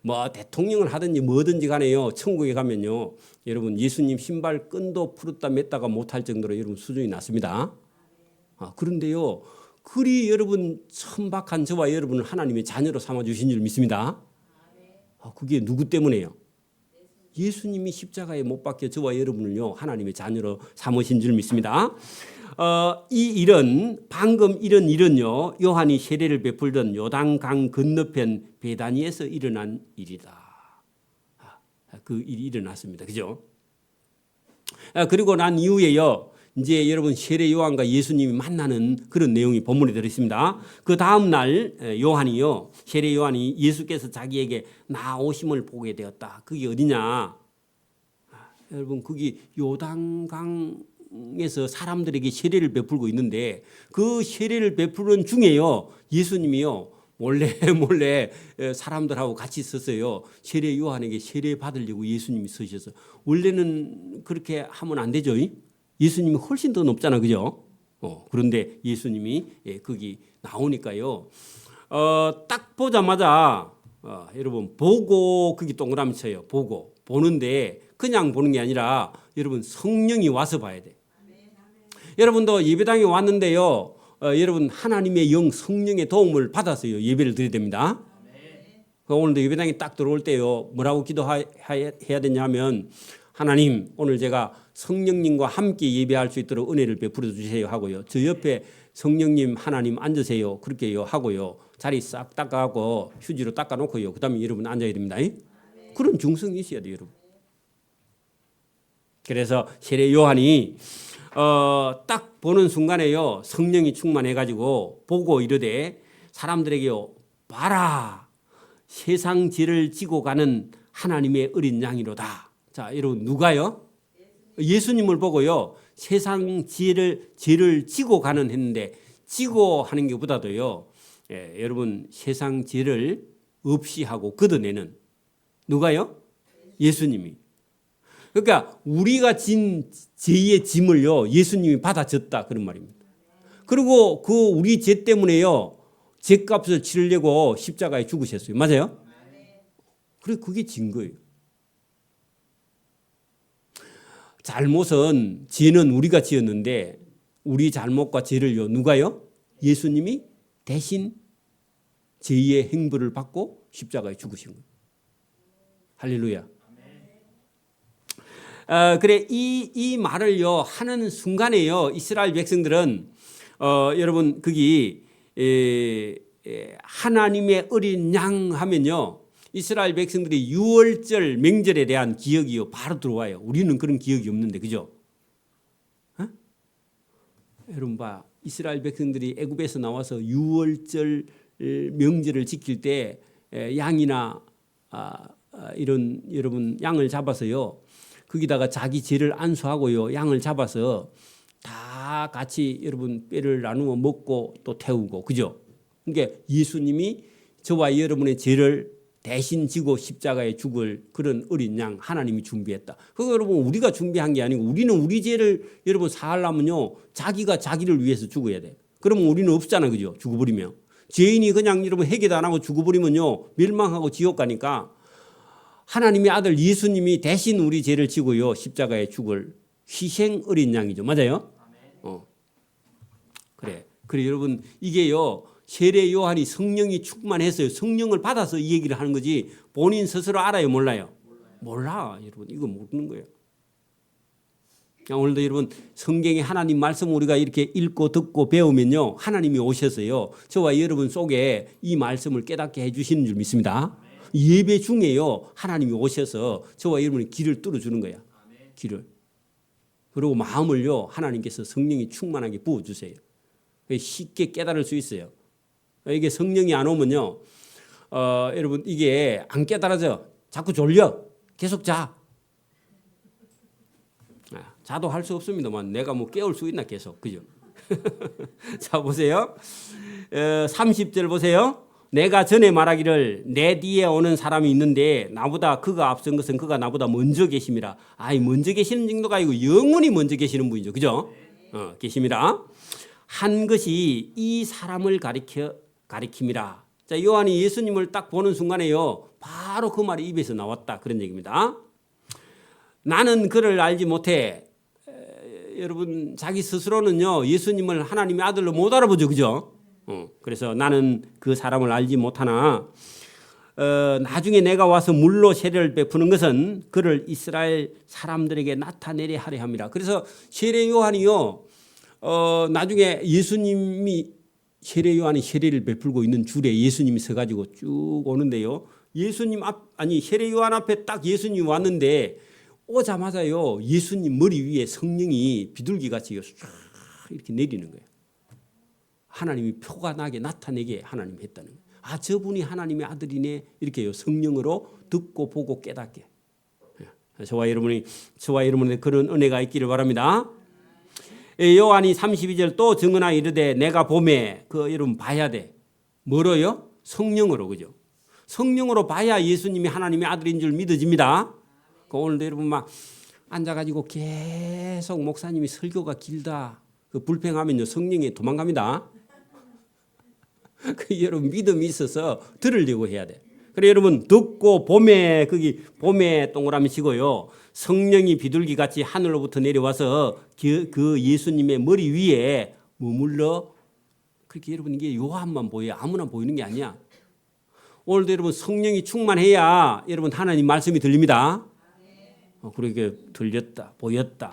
뭐 대통령을 하든지 뭐든지 간에요. 천국에 가면요. 여러분 예수님 신발 끈도 풀었다 맸다가 못할 정도로 여러분 수준이 낮습니다. 그런데요. 그리 여러분 천박한 저와 여러분을 하나님의 자녀로 삼아주신 줄 믿습니다. 그게 누구 때문에요? 예수님이 십자가에 못 박혀 저와 여러분을요 하나님의 자녀로 삼으신 줄 믿습니다. 이 일은 방금 이런 일은요 요한이 세례를 베풀던 요단강 건너편 베다니에서 일어난 일이다. 그 일이 일어났습니다. 그죠? 그리고 난 이후에요 이제 여러분 세례 요한과 예수님이 만나는 그런 내용이 본문에 들어 있습니다. 그 다음 날 요한이요 세례 요한이 예수께서 자기에게 나오심을 보게 되었다. 그게 어디냐? 여러분 그게 요단강에서 사람들에게 세례를 베풀고 있는데 그 세례를 베푸는 중에요 예수님이요 몰래 사람들하고 같이 있었어요. 세례 요한에게 세례 받으려고 예수님이 서셔서 원래는 그렇게 하면 안 되죠. 예수님이 훨씬 더 높잖아, 그죠? 그런데 예수님이 거기 나오니까요. 딱 보자마자 여러분 보고 거기 동그라미 쳐요. 보는데 그냥 보는 게 아니라 여러분 성령이 와서 봐야 돼. 여러분도 예배당에 왔는데요. 여러분 하나님의 영 성령의 도움을 받아서요 예배를 드려야 됩니다. 오늘도 예배당에 딱 들어올 때요 뭐라고 기도해야 되냐 하면 하나님 오늘 제가 성령님과 함께 예배할 수 있도록 은혜를 베풀어 주세요 하고요. 저 옆에 성령님 하나님 앉으세요 그렇게요 하고요. 자리 싹 닦아갖고 휴지로 닦아놓고요. 그 다음에 여러분 앉아야 됩니다. 그런 중성이 있어야 돼요. 여러분. 그래서 세례 요한이 딱 보는 순간에요 성령이 충만해가지고 보고 이르되 사람들에게요 봐라 세상 죄를 지고 가는 하나님의 어린 양이로다. 자 여러분 누가요? 예수님을 보고요 세상 죄를 지고 가는 했는데 지고 하는 것보다도요 여러분 세상 죄를 없이 하고 걷어내는 누가요? 예수님이. 그러니까 우리가 진 죄의 짐을요 예수님이 받아졌다 그런 말입니다. 그리고 그 우리 죄 때문에요 죄값을 치르려고 십자가에 죽으셨어요. 맞아요? 그래 그게 증거예요. 잘못은 죄는 우리가 지었는데 우리 잘못과 죄를요 누가요? 예수님이 대신 죄의 행부를 받고 십자가에 죽으신 거예요. 할렐루야. 그래 이 말을요 하는 순간에요 이스라엘 백성들은 여러분 거기 하나님의 어린 양 하면요 이스라엘 백성들이 유월절 명절에 대한 기억이요 바로 들어와요. 우리는 그런 기억이 없는데 그죠? 여러분 봐 이스라엘 백성들이 애굽에서 나와서 유월절 명절을 지킬 때 양이나 이런 여러분 양을 잡아서요 거기다가 자기 죄를 안수하고요 양을 잡아서 다 같이 여러분 뼈를 나누어 먹고 또 태우고 그죠? 그러니까 예수님이 저와 여러분의 죄를 대신 지고 십자가에 죽을 그런 어린 양 하나님이 준비했다. 그거 여러분 우리가 준비한 게 아니고 우리는 우리 죄를 여러분 사하려면요 자기가 자기를 위해서 죽어야 돼. 그러면 우리는 없잖아 그죠? 죽어버리면 죄인이 그냥 여러분 회개도 안 하고 죽어버리면요 멸망하고 지옥 가니까 하나님의 아들 예수님이 대신 우리 죄를 지고요 십자가에 죽을 희생 어린 양이죠. 맞아요? 그래 여러분 이게요 세례 요한이 성령이 충만했어요. 성령을 받아서 이 얘기를 하는 거지 본인 스스로 알아요 몰라요? 몰라 여러분 이거 모르는 거예요. 오늘도 여러분 성경의 하나님 말씀 우리가 이렇게 읽고 듣고 배우면요 하나님이 오셔서요 저와 여러분 속에 이 말씀을 깨닫게 해주시는 줄 믿습니다. 예배 중에요 하나님이 오셔서 저와 여러분의 길을 뚫어주는 거야. 길을. 그리고 마음을요 하나님께서 성령이 충만하게 부어주세요. 쉽게 깨달을 수 있어요. 이게 성령이 안 오면요 여러분 이게 안 깨달아져. 자꾸 졸려. 계속 자도 할 수 없습니다만 내가 뭐 깨울 수 있나 계속 그죠? 자 보세요 30절 보세요. 내가 전에 말하기를 내 뒤에 오는 사람이 있는데 나보다 그가 앞선 것은 그가 나보다 먼저 계심이라. 먼저 계시는 정도가 아니고 영원히 먼저 계시는 분이죠. 그죠? 계심이라. 한 것이 이 사람을 가리켜 가리킴이라. 자, 요한이 예수님을 딱 보는 순간에요, 바로 그 말이 입에서 나왔다, 그런 얘기입니다. 나는 그를 알지 못해. 여러분, 자기 스스로는요, 예수님을 하나님의 아들로 못 알아보죠, 그죠? 그래서 나는 그 사람을 알지 못하나 나중에 내가 와서 물로 세례를 베푸는 것은 그를 이스라엘 사람들에게 나타내려 하려 함이라. 그래서 세례 요한이요, 나중에 예수님이 세례 요한이 세례를 베풀고 있는 줄에 예수님이 서가지고 쭉 오는데요, 예수님 세례 요한 앞에 딱 예수님이 왔는데 오자마자요, 예수님 머리 위에 성령이 비둘기같이 이렇게 내리는 거예요. 하나님이 표가 나게 나타내게 하나님이 했다는 거예요. 아, 저분이 하나님의 아들이네, 이렇게요, 성령으로 듣고 보고 깨닫게. 저와 여러분의 그런 은혜가 있기를 바랍니다. 요한이 32절 또 증언하여 이르되 내가 보매, 여러분 봐야 돼. 뭐로요? 성령으로, 그죠? 성령으로 봐야 예수님이 하나님의 아들인 줄 믿어집니다. 오늘도 여러분 막 앉아가지고 계속 목사님이 설교가 길다, 불평하면요, 성령이 도망갑니다. 여러분 믿음이 있어서 들으려고 해야 돼. 그래 여러분, 듣고 봄에, 거기 봄에 동그라미 치고요, 성령이 비둘기같이 하늘로부터 내려와서 그 예수님의 머리 위에 머물러. 그렇게 여러분, 이게 요한만 보여요. 아무나 보이는 게 아니야. 오늘도 여러분 성령이 충만해야 여러분 하나님 말씀이 들립니다. 그렇게 들렸다, 보였다.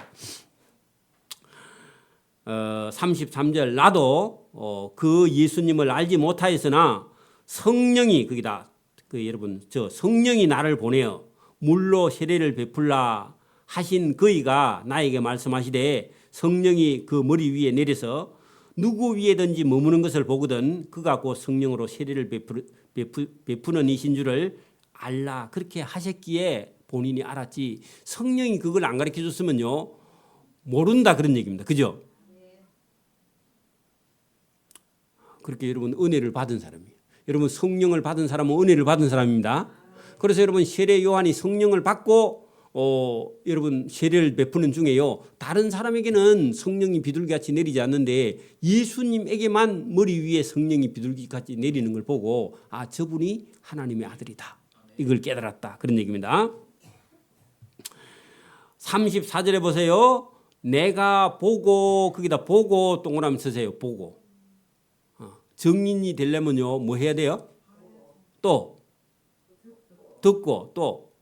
33절 나도 그 예수님을 알지 못하였으나 성령이 거기다, 여러분 저 성령이 나를 보내어 물로 세례를 베풀라 하신 그이가 나에게 말씀하시되 성령이 그 머리 위에 내려서 누구 위에든지 머무는 것을 보거든 그가 곧 성령으로 세례를 베푸는 이신 줄을 알라. 그렇게 하셨기에 본인이 알았지, 성령이 그걸 안 가르쳐 줬으면요 모른다, 그런 얘기입니다. 그죠? 그렇게 여러분 은혜를 받은 사람이에요. 여러분 성령을 받은 사람은 은혜를 받은 사람입니다. 그래서 여러분 세례 요한이 성령을 받고 여러분 세례를 베푸는 중에요, 다른 사람에게는 성령이 비둘기같이 내리지 않는데 예수님에게만 머리 위에 성령이 비둘기같이 내리는 걸 보고 아, 저분이 하나님의 아들이다, 이걸 깨달았다, 그런 얘기입니다. 34절에 보세요. 내가 보고, 거기다 보고 동그라미 쓰세요. 보고. 증인이 되려면요 뭐 해야 돼요? 또 듣고, 또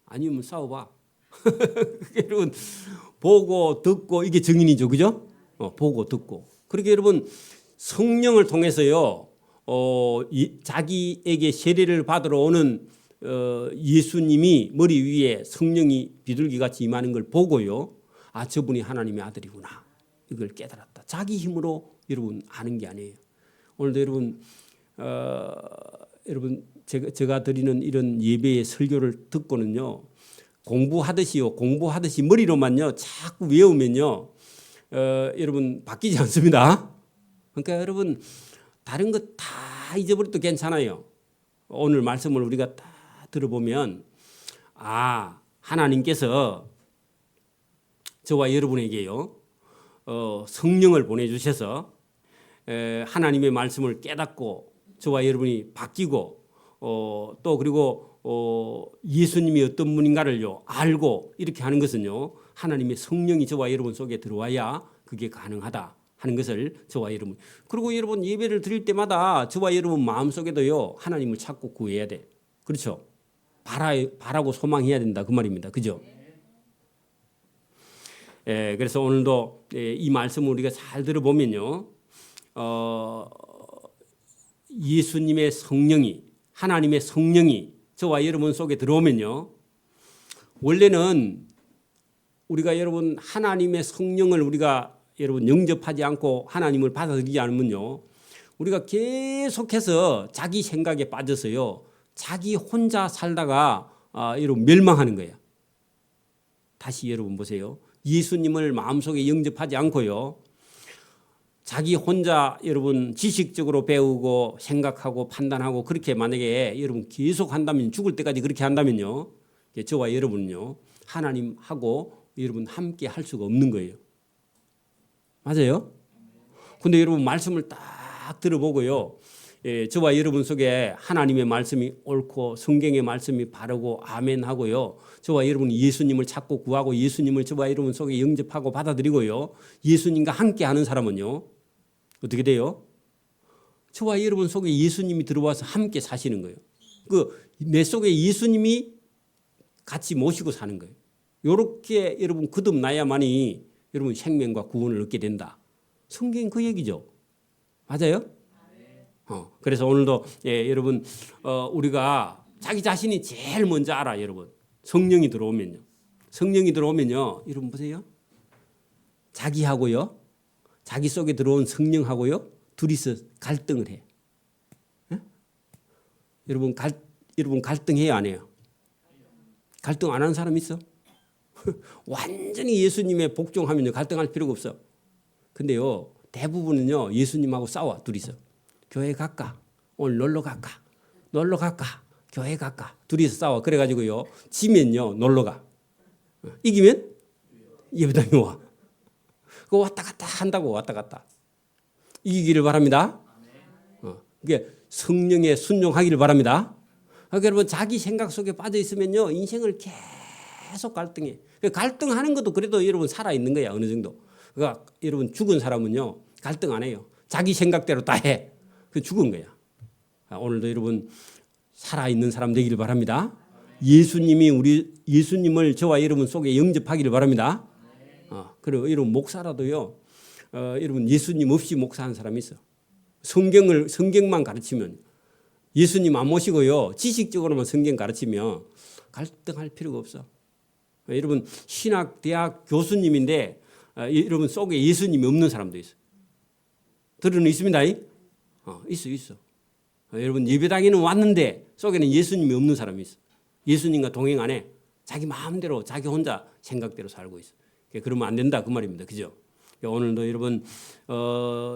아니면 싸워봐. 여러분 보고 듣고 이게 증인이죠, 그죠? 보고 듣고. 그렇게 여러분 성령을 통해서요 자기에게 세례를 받으러 오는 예수님이 머리 위에 성령이 비둘기같이 임하는 걸 보고요, 아, 저분이 하나님의 아들이구나, 이걸 깨달았다. 자기 힘으로 여러분 아는 게 아니에요. 오늘도 여러분 제가 드리는 이런 예배의 설교를 듣고는요, 공부하듯이 머리로만요 자꾸 외우면요 여러분 바뀌지 않습니다. 그러니까 여러분 다른 거 다 잊어버려도 괜찮아요. 오늘 말씀을 우리가 다 들어보면 아, 하나님께서 저와 여러분에게요 성령을 보내주셔서 하나님의 말씀을 깨닫고 저와 여러분이 바뀌고 또 그리고 예수님이 어떤 분인가를요 알고 이렇게 하는 것은요 하나님의 성령이 저와 여러분 속에 들어와야 그게 가능하다 하는 것을 저와 여러분, 그리고 여러분 예배를 드릴 때마다 저와 여러분 마음속에도요 하나님을 찾고 구해야 돼. 그렇죠? 바라고 소망해야 된다, 그 말입니다. 그죠? 그래서 오늘도 이 말씀을 우리가 잘 들어보면요 예수님의 성령이, 하나님의 성령이 저와 여러분 속에 들어오면요, 원래는 우리가 여러분 하나님의 성령을 우리가 여러분 영접하지 않고 하나님을 받아들이지 않으면요 우리가 계속해서 자기 생각에 빠져서요 자기 혼자 살다가 여러분 멸망하는 거예요. 다시 여러분 보세요. 예수님을 마음속에 영접하지 않고요 자기 혼자 여러분 지식적으로 배우고 생각하고 판단하고 그렇게 만약에 여러분 계속 한다면, 죽을 때까지 그렇게 한다면요 저와 여러분은요 하나님하고 여러분 함께 할 수가 없는 거예요. 맞아요? 근데 여러분 말씀을 딱 들어보고요. 저와 여러분 속에 하나님의 말씀이 옳고 성경의 말씀이 바르고 아멘 하고요. 저와 여러분 예수님을 찾고 구하고 예수님을 저와 여러분 속에 영접하고 받아들이고요. 예수님과 함께 하는 사람은요. 어떻게 돼요? 저와 여러분 속에 예수님이 들어와서 함께 사시는 거예요. 내 속에 예수님이 같이 모시고 사는 거예요. 이렇게 여러분 거듭나야만이 여러분 생명과 구원을 얻게 된다. 성경은 그 얘기죠. 맞아요? 그래서 오늘도 여러분 우리가 자기 자신이 제일 먼저 알아. 여러분 성령이 들어오면요 여러분 보세요. 자기하고요 자기 속에 들어온 성령하고요 둘이서 갈등을 해. 여러분 갈등해요 안 해요? 갈등 안 하는 사람 있어? 완전히 예수님의 복종하면요 갈등할 필요가 없어. 근데요 대부분은요 예수님하고 싸워. 둘이서 교회 갈까? 오늘 놀러 갈까? 교회 갈까? 둘이서 싸워. 그래가지고요 지면요 놀러 가. 이기면 예배당에 와. 그거 왔다 갔다 한다고. 왔다 갔다. 이기기를 바랍니다. 이게 성령에 순종하기를 바랍니다. 그러니까 여러분 자기 생각 속에 빠져 있으면요 인생을 계속 갈등해. 갈등하는 것도 그래도 여러분 살아 있는 거야 어느 정도. 그러니까 여러분 죽은 사람은요 갈등 안 해요. 자기 생각대로 다 해. 그 죽은 거야. 오늘도 여러분 살아 있는 사람 되기를 바랍니다. 예수님을 저와 여러분 속에 영접하기를 바랍니다. 그리고 여러분 목사라도요. 여러분 예수님 없이 목사하는 사람이 있어. 성경만 가르치면 예수님 안 모시고요. 지식적으로만 성경 가르치면 갈등할 필요가 없어. 여러분 신학 대학 교수님인데 여러분 속에 예수님이 없는 사람도 있어. 들은 있습니다. 있어. 여러분 예배당에는 왔는데 속에는 예수님이 없는 사람이 있어. 예수님과 동행 안 해. 자기 마음대로 자기 혼자 생각대로 살고 있어. 그러면 안 된다 그 말입니다. 그죠? 오늘도 여러분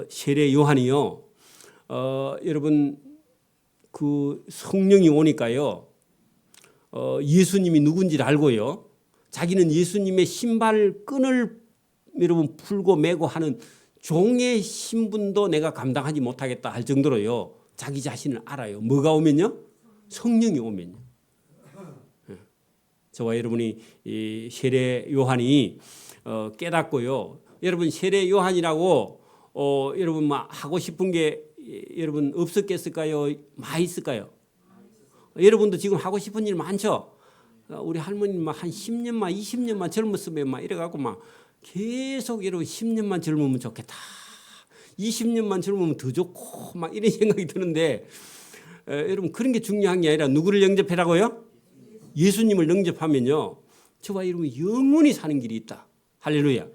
세례 요한이요. 여러분 그 성령이 오니까요. 예수님이 누군지를 알고요. 자기는 예수님의 신발끈을 여러분 풀고 메고 하는 종의 신분도 내가 감당하지 못하겠다 할 정도로요. 자기 자신을 알아요. 뭐가 오면요? 성령이 오면요. 저와 여러분이 이 세례 요한이 깨닫고요. 여러분 세례 요한이라고 여러분 막 하고 싶은 게 여러분 없었겠을까요? 많이 있을까요? 여러분도 지금 하고 싶은 일 많죠? 우리 할머니 막 한 10년만 20년만 젊었으면 막 이래갖고 막 계속 여러분 10년만 젊으면 좋겠다. 20년만 젊으면 더 좋고 막 이런 생각이 드는데 여러분 그런 게 중요한 게 아니라 누구를 영접하라고요? 예수님을 영접하면요. 저와 여러분 영원히 사는 길이 있다. 할렐루야.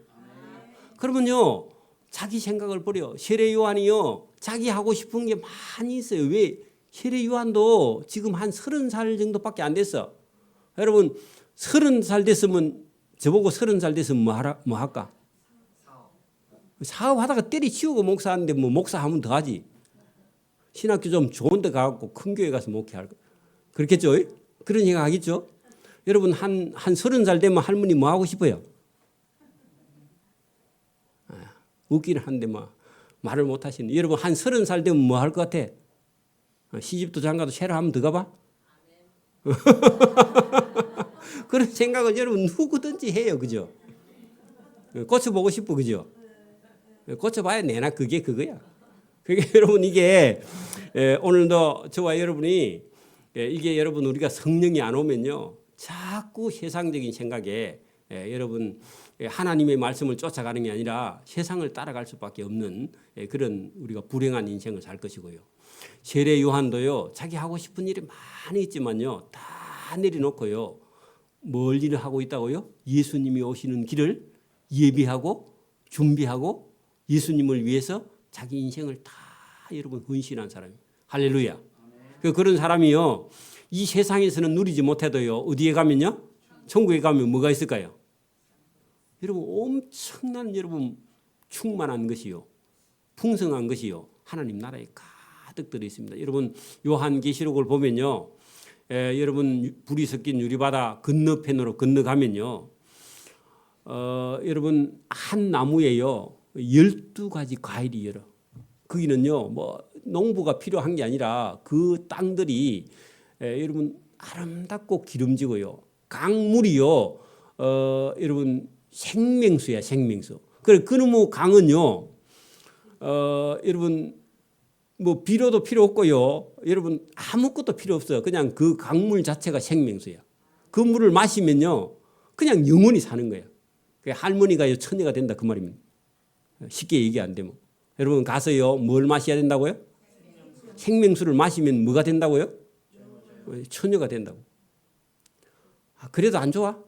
그러면요. 자기 생각을 버려. 세례 요한이요. 자기 하고 싶은 게 많이 있어요. 왜? 세례 요한도 지금 한 30살 정도밖에 안 됐어. 여러분 30살 됐으면 저보고 30살 됐으면 뭐 할까? 사업하다가 때리치우고 목사하는데 뭐 목사하면 더 하지. 신학교 좀 좋은 데 가고 큰 교회 가서 목회할까? 그렇겠죠? 그런 생각 하겠죠? 여러분 한 30살 되면 할머니 뭐 하고 싶어요? 웃기는 한데 뭐 말을 못 하시는. 여러분 한 30살 되면 뭐 할 것 같아? 시집도 장가도 새로 한번 더 가봐? 그런 생각을 여러분 누구든지 해요. 그죠? 고쳐보고 싶어. 그죠? 고쳐봐야 내나 그게 그거야. 그게 여러분 이게 오늘도 저와 여러분이 이게 여러분 우리가 성령이 안 오면요. 자꾸 세상적인 생각에 여러분 하나님의 말씀을 쫓아가는 게 아니라 세상을 따라갈 수밖에 없는 그런 우리가 불행한 인생을 살 것이고요. 세례 요한도요. 자기 하고 싶은 일이 많이 있지만요. 다 내려놓고요. 뭘 일을 하고 있다고요? 예수님이 오시는 길을 예비하고 준비하고 예수님을 위해서 자기 인생을 다 여러분 헌신한 사람이에요. 할렐루야. 그런 사람이요. 이 세상에서는 누리지 못해도요. 어디에 가면요? 천국에 가면 뭐가 있을까요? 여러분 엄청난 여러분 충만한 것이요. 풍성한 것이요. 하나님 나라에 가득 들어 있습니다. 여러분 요한계시록을 보면요. 여러분 불이 섞인 유리바다 건너편으로 건너가면요. 여러분 한 나무에요. 12가지 과일이 열어. 거기는요, 뭐 농부가 필요한 게 아니라 그 땅들이 여러분 아름답고 기름지고요. 강물이요, 여러분 생명수야, 생명수. 그래, 그놈의 강은요, 여러분 뭐 비료도 필요 없고요. 여러분 아무것도 필요 없어요. 그냥 그 강물 자체가 생명수야. 그 물을 마시면요, 그냥 영원히 사는 거예요. 할머니가 처녀가 된다 그 말입니다. 쉽게 얘기 안 되면. 여러분 가서요, 뭘 마셔야 된다고요? 생명수를 마시면 뭐가 된다고요? 처녀가 된다고. 그래도 안 좋아?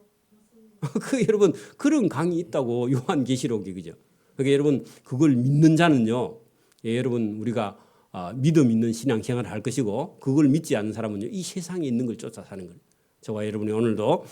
여러분 그런 강이 있다고 요한계시록에, 그죠? 그러니까 여러분 그걸 믿는 자는요, 여러분 우리가 믿음 있는 신앙생활을 할 것이고, 그걸 믿지 않는 사람은요, 이 세상에 있는 걸 쫓아 사는 거예요. 저와 여러분이 오늘도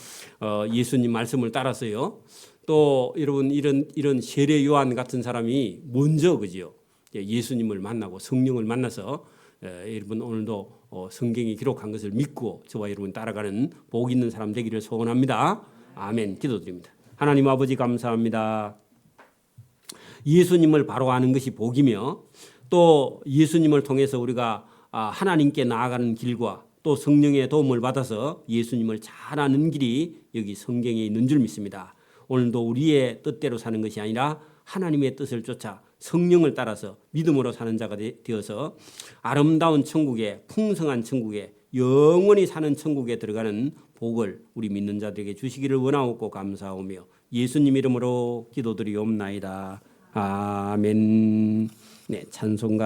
예수님 말씀을 따라서요, 또 여러분 이런 세례 요한 같은 사람이 먼저, 그지요? 예수님을 만나고 성령을 만나서 여러분 오늘도 성경이 기록한 것을 믿고 저와 여러분 따라가는 복 있는 사람 되기를 소원합니다. 아멘. 기도드립니다. 하나님 아버지 감사합니다. 예수님을 바로 아는 것이 복이며, 또 예수님을 통해서 우리가 하나님께 나아가는 길과 또 성령의 도움을 받아서 예수님을 잘 아는 길이 여기 성경에 있는 줄 믿습니다. 오늘도 우리의 뜻대로 사는 것이 아니라 하나님의 뜻을 쫓아 성령을 따라서 믿음으로 사는 자가 되어서 아름다운 천국에, 풍성한 천국에, 영원히 사는 천국에 들어가는 복을 우리 믿는 자들에게 주시기를 원하옵고 감사하오며 예수님 이름으로 기도드리옵나이다. 아멘. 네, 찬송가